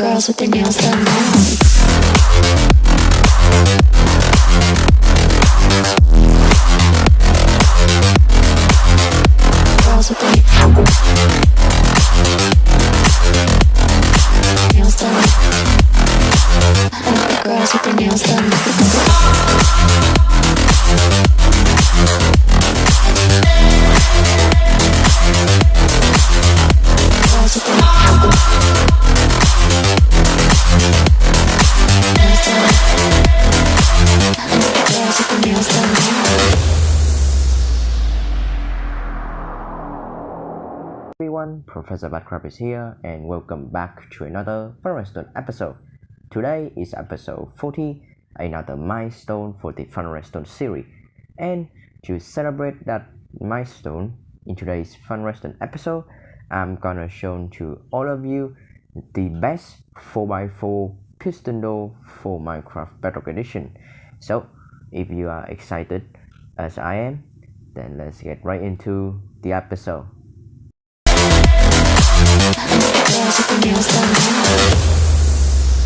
girls with their nails done now. Girls with their nails done. I like the girls with their nails done. Girls with their nails done now. Everyone, Professor Badcrab is here and welcome back to another Funredstone episode. Today is episode 40, another milestone for the Funredstone series. And to celebrate that milestone, in today's Funredstone episode, I'm gonna show to all of you the best 4x4 piston door for Minecraft Bedrock Edition. So, if you are excited as I am, then let's get right into the episode.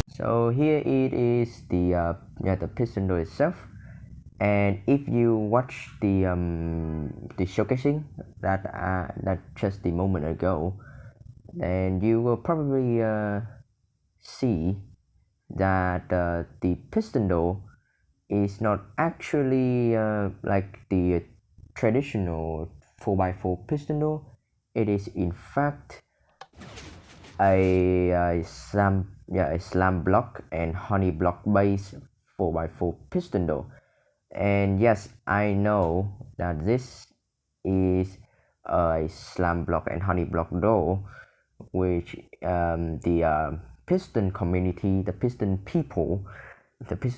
So here it is, the piston door itself, and if you watch the showcasing that just the moment ago, then you will probably see that the piston door is not actually like the traditional 4x4 piston door. It is in fact a slam block and honey block based 4x4 piston door. And yes, I know that this is a slam block and honey block door, which the piston community, the piston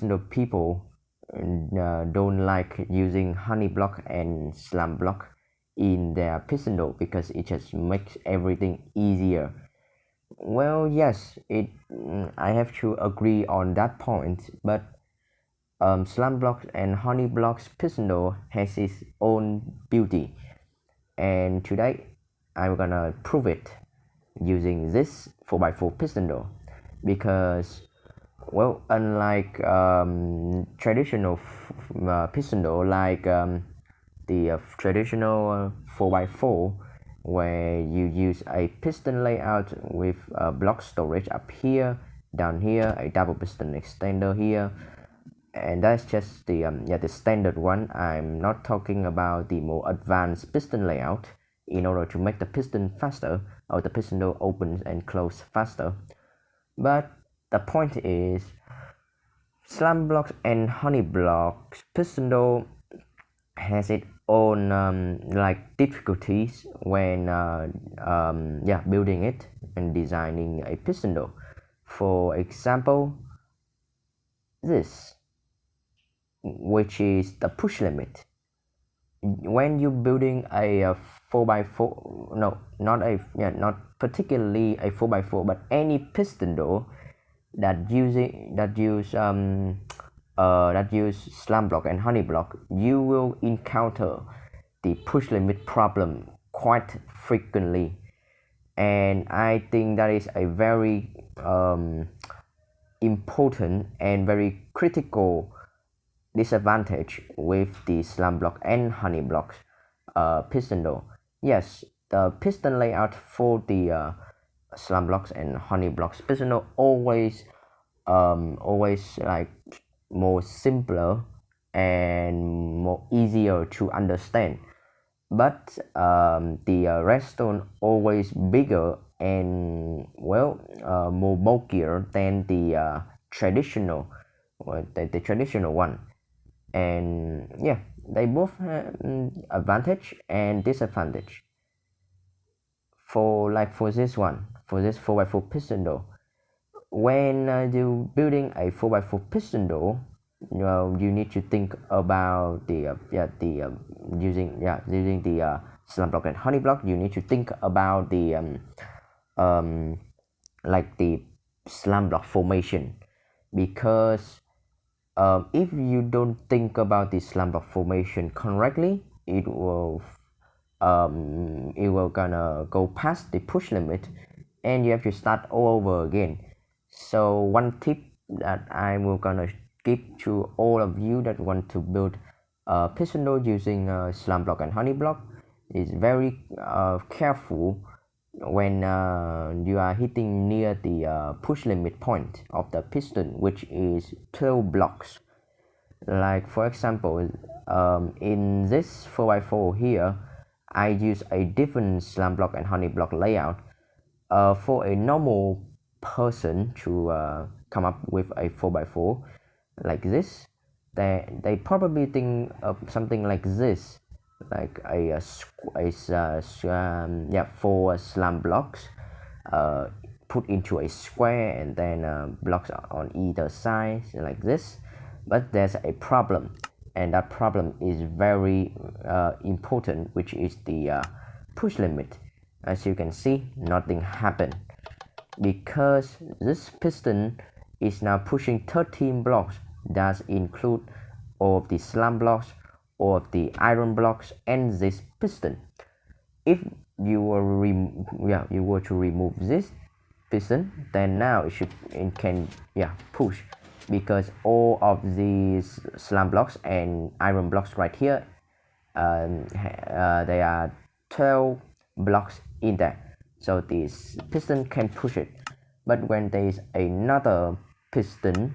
door people don't like using honey block and slam block in their piston door because it just makes everything easier. Well, yes, I have to agree on that point, but slam blocks and honey blocks piston door has its own beauty, and today I'm gonna prove it using this 4x4 piston door, because well, unlike traditional piston door like the traditional 4x4 where you use a piston layout with block storage up here, down here, a double piston extender here, and that's just the standard one. I'm not talking about the more advanced piston layout in order to make the piston faster, or the piston door opens and close faster. But the point is, slam blocks and honey blocks piston door has its own like difficulties when building it and designing a piston door. For example, this, which is the push limit. When you're building a 4x4, no, not particularly a 4x4, but any piston door that use slam block and honey block, you will encounter the push limit problem quite frequently, and I think that is a very important and very critical disadvantage with the slam block and honey blocks piston door. Yes, the piston layout for the slam blocks and honey blocks piston door always like more simpler and more easier to understand, but the redstone always bigger and more bulkier than the traditional one. And yeah, they both have advantage and disadvantage. For this 4x4 piston door, when you're building a 4x4 piston door, you need to think about using the slam block and honey block. You need to think about the like the slam block formation, because if you don't think about the slam block formation correctly, it will gonna go past the push limit and you have to start all over again. So one tip that I'm gonna give to all of you that want to build a piston door using slime block and honey block is very careful when you are hitting near the push limit point of the piston, which is 12 blocks. Like for example, in this 4x4 here, I use a different slime block and honey block layout. For a normal person to come up with a 4x4 like this, they probably think of something like this, like four slime blocks put into a square and then blocks on either side like this. But there's a problem, and that problem is very important, which is the push limit. As you can see, nothing happened because this piston is now pushing 13 blocks. That include all of the slime blocks, all of the iron blocks, and this piston. If you were to remove this piston, then now it can push, because all of these slime blocks and iron blocks right here, they are 12 blocks in there, so this piston can push it. But when there is another piston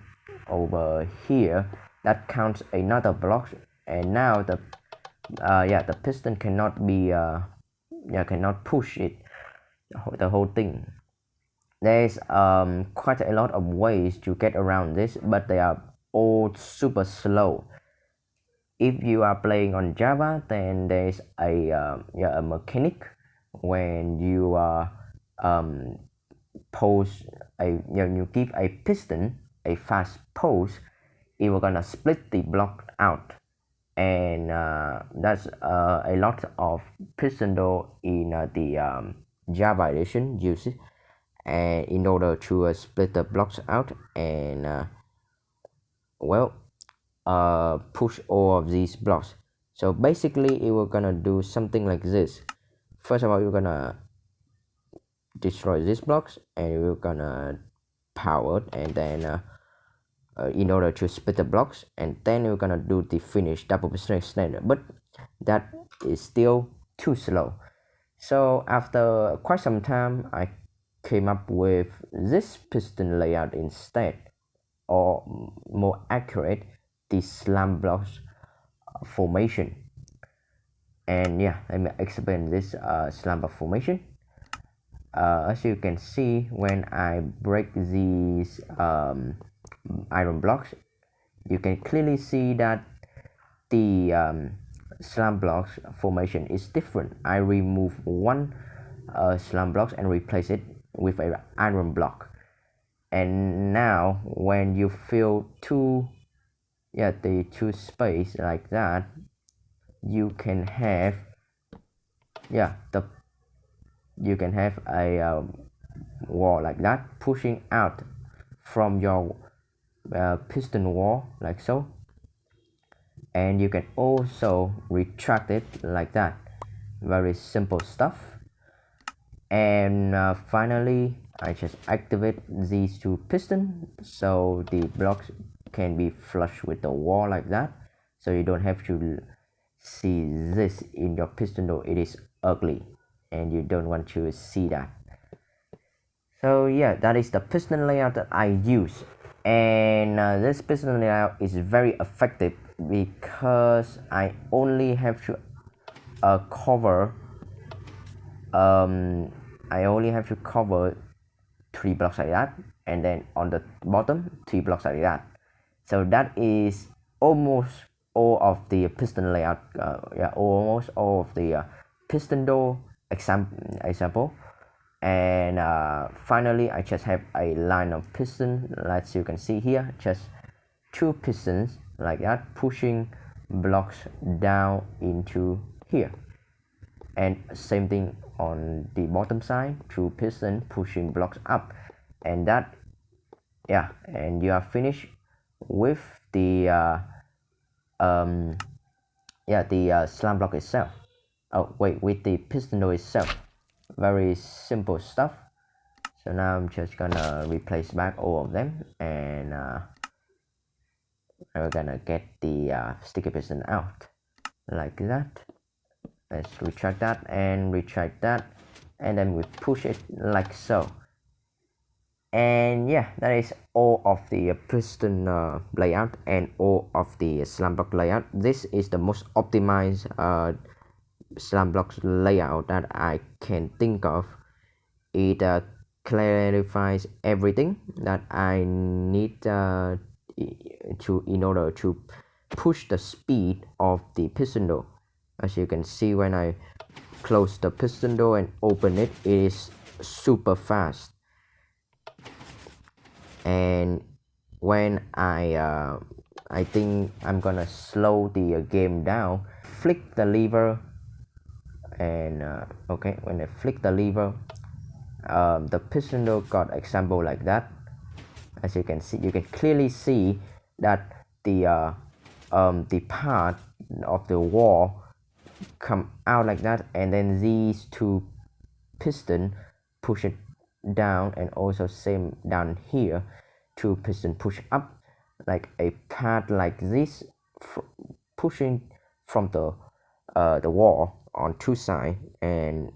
over here that counts another block, and now the piston cannot be cannot push it, the whole thing. There's quite a lot of ways to get around this, but they are all super slow. If you are playing on Java, then there's a mechanic when you pose you give a piston a fast pose, it will gonna split the block out, and that's a lot of piston door in the Java edition use it, and in order to split the blocks out and push all of these blocks. So basically it will gonna do something like this. First of all, you're gonna destroy these blocks and you're gonna power, and then in order to split the blocks, and then we're gonna do the finish double piston extender, but that is still too slow. So after quite some time, I came up with this piston layout instead, or more accurate, the slime blocks formation. And yeah, let me explain this slime block formation. As you can see, when I break these iron blocks, you can clearly see that the slime blocks formation is different. I remove one slime blocks and replace it with an iron block, and now when you fill the two space like that, you can have a wall like that pushing out from your piston wall like so, and you can also retract it like that. Very simple stuff. And finally, I just activate these two pistons so the blocks can be flush with the wall like that, so you don't have to see this in your piston door. It is ugly and you don't want to see that. So yeah, that is the piston layout that I use, and this piston layout is very effective because I only have to cover three blocks like that, and then on the bottom three blocks like that. So that is almost all of the piston layout, almost all of the piston door example. And finally, I just have a line of piston, as you can see here, just two pistons like that pushing blocks down into here, and same thing on the bottom side, two pistons pushing blocks up, and that and you are finished with the slime block itself. With the piston door itself. Very simple stuff. So now I'm just gonna replace back all of them, and we're gonna get the sticky piston out like that. Let's retract that and retract that, and then we push it like so. And yeah, that is all of the piston layout and all of the slam block layout. This is the most optimized slam blocks layout that I can think of. It clarifies everything that I need in order to push the speed of the piston door. As you can see, when I close the piston door and open it, it is super fast. And when I think I'm gonna slow the game down, flick the lever, and okay, when I flick the lever, the piston door got example like that. As you can see, you can clearly see that the part of the wall come out like that, and then these two piston push it down, and also same down here, two piston push up, like a part like this, pushing from the wall on two sides, and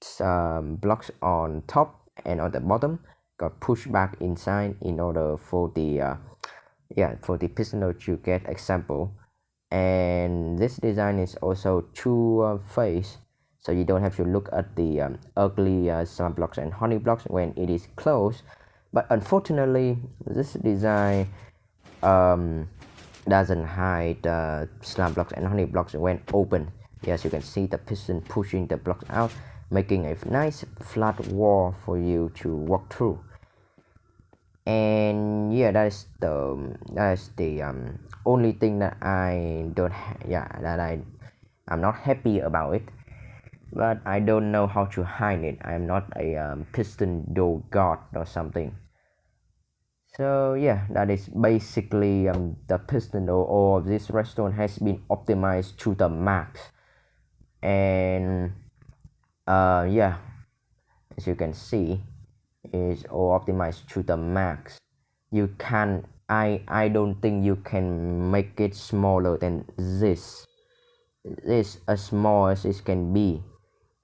some blocks on top and on the bottom got pushed back inside in order for the for the piston to get example. And this design is also two phase, so you don't have to look at the ugly slam blocks and honey blocks when it is closed. But unfortunately, this design doesn't hide slam blocks and honey blocks when open. Yes, you can see the piston pushing the blocks out, making a nice flat wall for you to walk through. And yeah, that is the only thing that I don't I'm not happy about it, but I don't know how to hide it. I'm not a piston door god or something. So yeah, that is basically the piston door of this redstone has been optimized to the max. And yeah, as you can see, is all optimized to the max. You can I don't think you can make it smaller than this. This as small as it can be.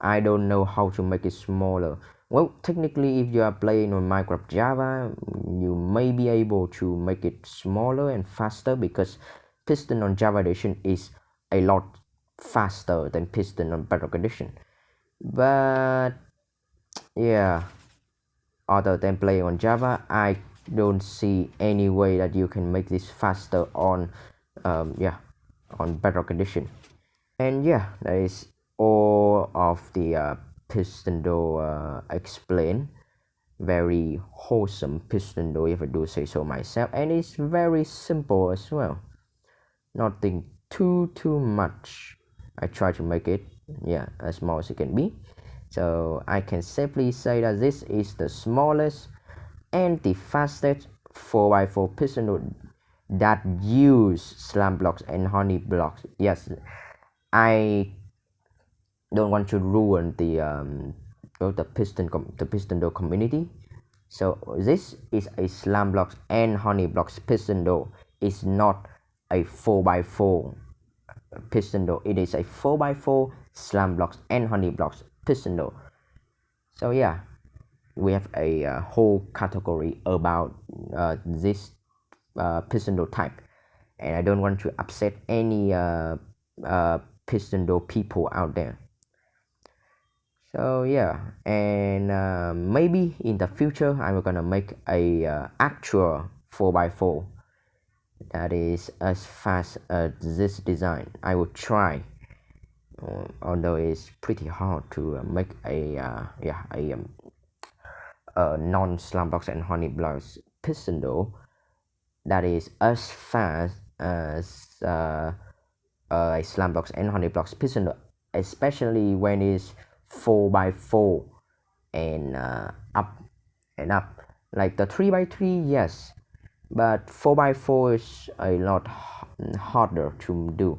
I don't know how to make it smaller. Well, technically, if you are playing on Minecraft Java, you may be able to make it smaller and faster, because Piston on Java edition is a lot faster than Piston on Bedrock edition. But yeah, other than playing on Java, I don't see any way that you can make this faster on on Bedrock edition. And yeah, that is all of the piston door explained. Very wholesome piston door, if I do say so myself, and it's very simple as well. Nothing too much. I try to make it as small as it can be, so I can safely say that this is the smallest and the fastest 4x4 piston door that use slam blocks and honey blocks. Yes, I don't want to ruin the piston door community. So this is a slam blocks and honey blocks piston door. It's not a 4x4 piston door. It is a 4x4 slam blocks and honey blocks piston door. So yeah, we have a whole category about this piston door type, and I don't want to upset any piston door people out there. So yeah, and maybe in the future I'm gonna make a actual 4x4 that is as fast as this design. I will try, although it's pretty hard to make a non slam blocks and honey blocks piston door that is as fast as a slam blocks and honey blocks piston door, especially when it's 4x4 and up and up. Like the 3x3, yes, but 4x4 is a lot harder to do.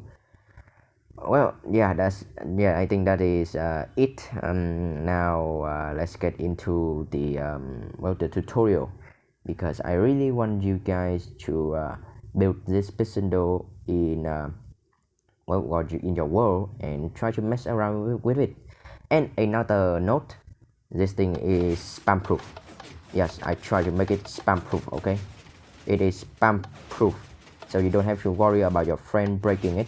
Well, yeah, I think that is it. Now let's get into the the tutorial, because I really want you guys to build this piston door in in your world and try to mess around with it. And another note, this thing is spam proof. Yes, I try to make it spam proof. Okay, it is spam proof, so you don't have to worry about your friend breaking it.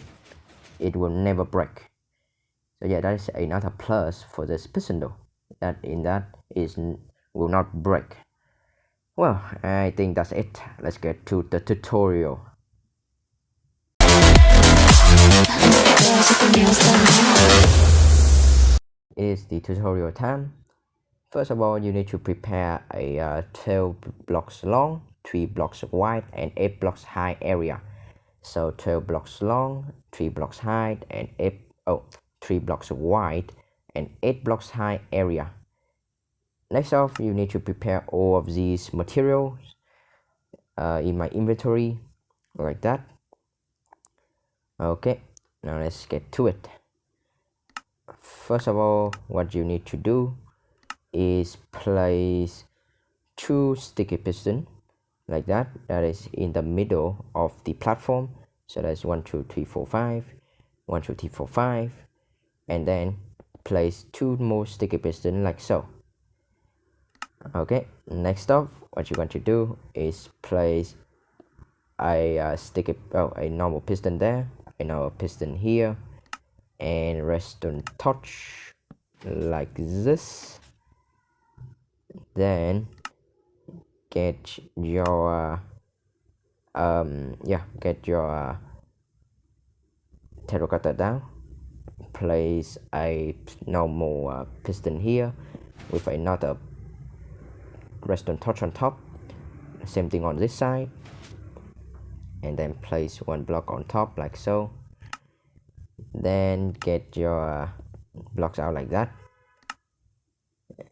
It will never break. So yeah, that is another plus for this piston door, that is will not break. Well, I think that's it. Let's get to the tutorial. Girls with their nails done. Is the tutorial time. First of all, you need to prepare a 12 blocks long, 3 blocks wide, and 8 blocks high area. So 12 blocks long, 3 blocks high, and 3 blocks wide, and 8 blocks high area. Next off, you need to prepare all of these materials in my inventory, like that. Okay, now let's get to it. First of all, what you need to do is place 2 sticky piston like that is in the middle of the platform. So that's 1 2 3 4 5, 1 2 3 4 5, and then place 2 more sticky piston like so. Okay, next up, what you're going to do is place a normal piston there, another piston here, and redstone torch like this. Then get your terracotta down, place a normal piston here with another redstone torch on top, same thing on this side, and then place 1 block on top like so. Then get your blocks out like that,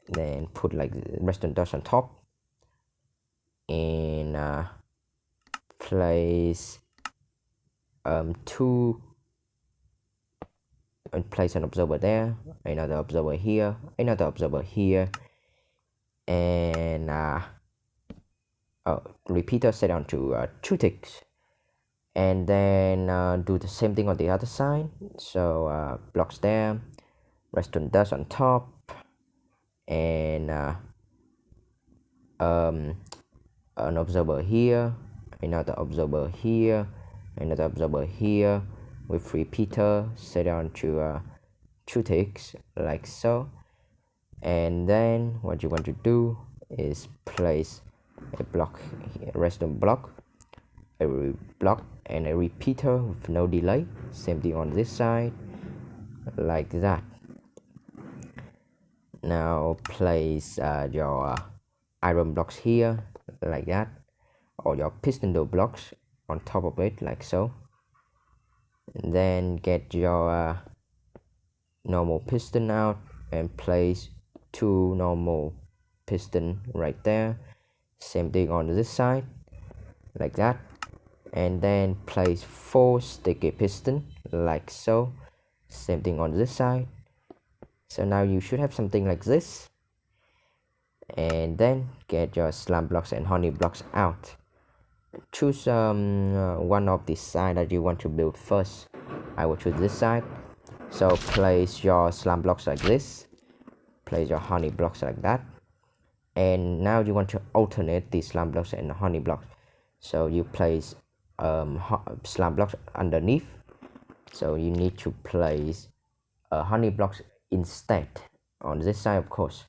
then put like redstone torch on top, and place two, and place an observer there, another observer here, another observer here, and repeater set down to 2 ticks. And then do the same thing on the other side. So blocks there, redstone dust on top, and an observer here, another observer here, another observer here, with repeater set down to 2 ticks like so. And then what you want to do is place a block here, redstone block, a block, and a repeater with no delay, same thing on this side like that. Now place your iron blocks here like that, or your piston door blocks on top of it like so. And then get your normal piston out and place 2 normal piston right there, same thing on this side like that. And then place 4 sticky piston like so, same thing on this side. So now you should have something like this. And then get your slime blocks and honey blocks out. Choose one of the side that you want to build first. I will choose this side. So place your slime blocks like this, place your honey blocks like that, and now you want to alternate the slime blocks and the honey blocks. So you place slime blocks underneath, so you need to place honey blocks instead on this side, of course,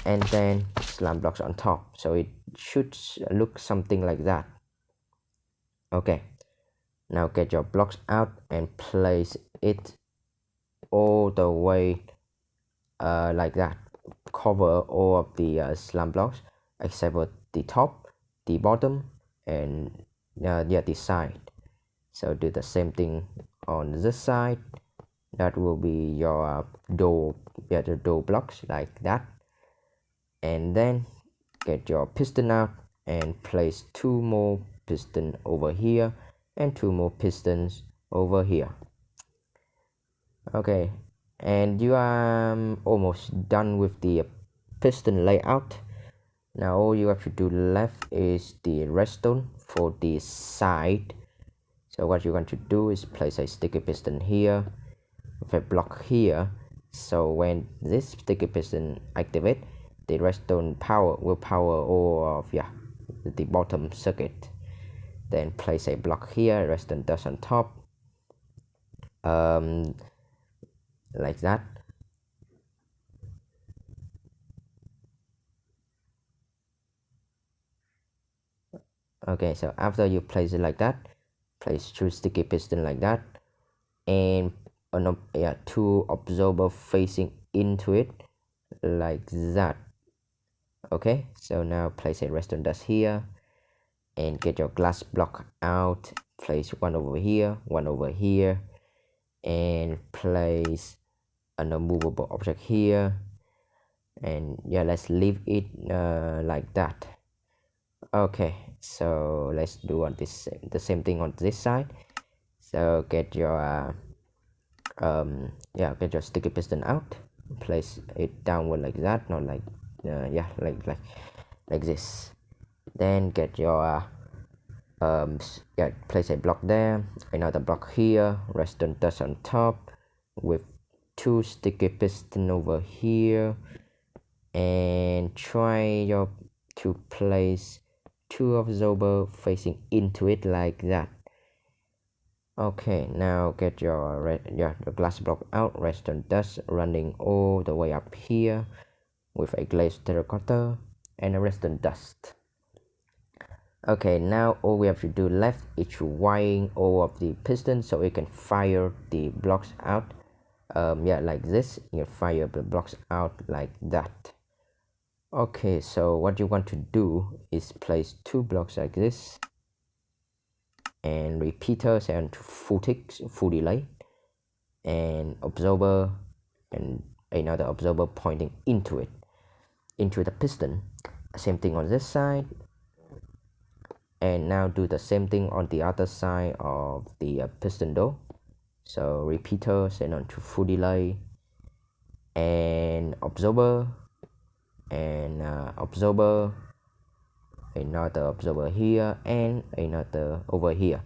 and then slime blocks on top, so it should look something like that. Okay, now get your blocks out and place it all the way like that. Cover all of the slime blocks except for the top, the bottom, and the side. So do the same thing on this side. That will be your door, the door blocks like that. And then get your piston out and place 2 more piston over here and 2 more pistons over here. Okay, and you are almost done with the piston layout. Now all you have to do left is the redstone for the side. So what you're going to do is place a sticky piston here with a block here. So when this sticky piston activate, the redstone will power all of the bottom circuit. Then place a block here, redstone dust on top, like that. Okay, so after you place it like that, place two sticky piston like that, and two absorber facing into it like that. Okay, so now place a redstone dust here and get your glass block out. Place one over here, and place an unmovable object here. And yeah, let's leave it like that. Okay, so let's do on this the same thing on this side. So get your get your sticky piston out, place it downward like that, not like like this. Then get your place a block there, another block here, redstone dust on top with two sticky piston over here, and try to place two absorber facing into it like that. Okay, now get your glass block out, redstone dust running all the way up here with a glazed terracotta and a redstone dust. Okay, now all we have to do left is wiring all of the pistons so we can fire the blocks out. Like this. You fire the blocks out like that. Okay, so what you want to do is place two blocks like this and repeaters and full ticks, full delay, and absorber and another absorber pointing into the piston. Same thing on this side, and now do the same thing on the other side of the piston door. So repeaters and onto full delay and absorber and absorber, another absorber here and another over here.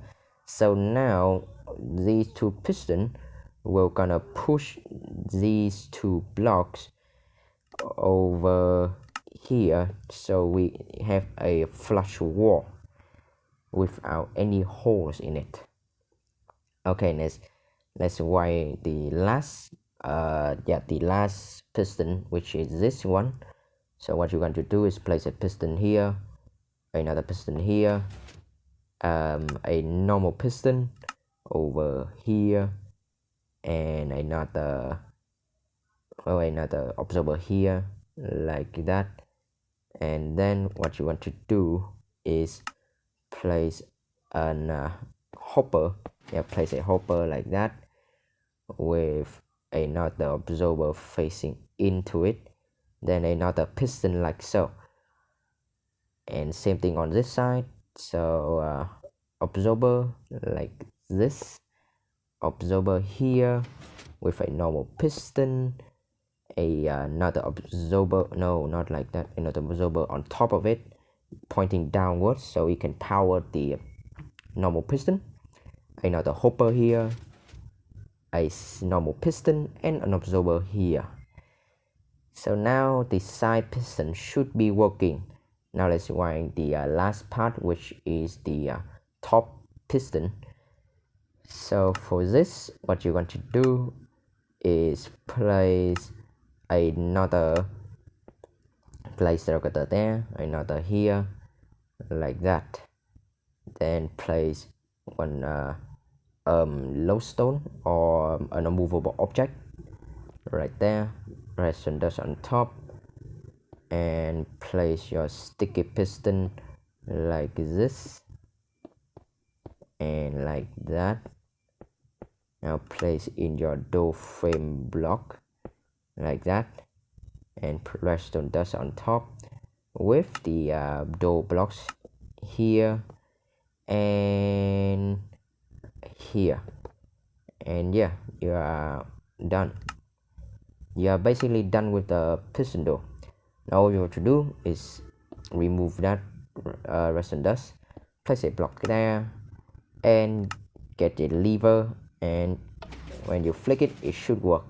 So now these two pistons will gonna push these two blocks over here, so we have a flush wall without any holes in it. Okay, let's wire the last piston, which is this one. So what you're going to do is place a piston here, another piston here, a normal piston over here, and another absorber here like that. And then what you want to do is place an hopper. Place a hopper like that with another absorber facing into it, then another piston like so, and same thing on this side. So absorber like this, absorber here with a normal piston, another absorber, no, not like that, another absorber on top of it pointing downwards so we can power the normal piston, another hopper here, a normal piston, and an absorber here. So now the side piston should be working. Now let's wire the last part, which is the top piston. So for this, what you're going to do is place another terracotta there, another here like that, then place one lodestone or an unmovable object right there, redstone dust on top, and place your sticky piston like this and like that. Now place in your door frame block like that, and redstone dust on top with the door blocks here and here. And yeah, done. You are basically done with the piston door. Now all you have to do is remove that redstone dust, place a block there, and get the lever, and when you flick it, it should work.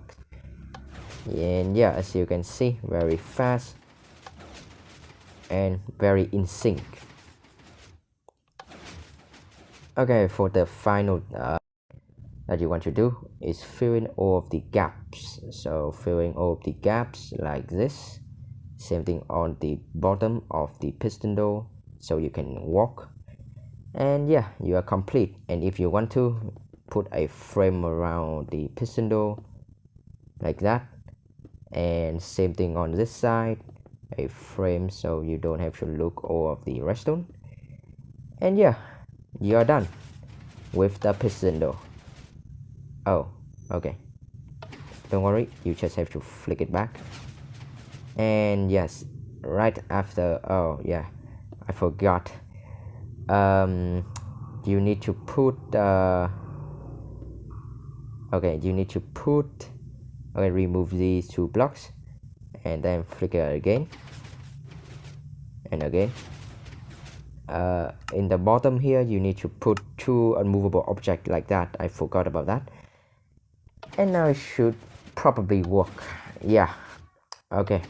And yeah, as you can see, very fast and very in sync. Okay, for the final that you want to do is fill in all of the gaps. So filling all of the gaps like this. Same thing on the bottom of the piston door, so you can walk. And yeah, you are complete. And if you want to, put a frame around the piston door like that. And same thing on this side, a frame so you don't have to look all of the redstone. And yeah, you are done with the piston door. Oh, okay, don't worry, you just have to flick it back. And yes, right after, oh yeah, I forgot, you need to put remove these two blocks and then flick it again and again. In the bottom here, you need to put two unmovable objects like that. I forgot about that. And now it should probably work. Yeah, okay.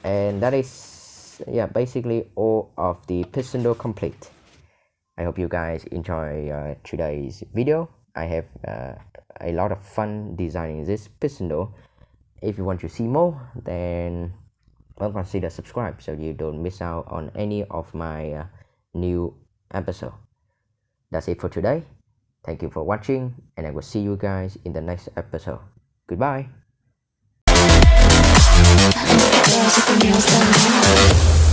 And that is, yeah, basically all of the piston door complete. I hope you guys enjoy today's video. I have a lot of fun designing this piston door. If you want to see more, then well, consider subscribe so you don't miss out on any of my new episode. That's it for today. Thank you for watching, and I will see you guys in the next episode. Goodbye. Girls with their nails done.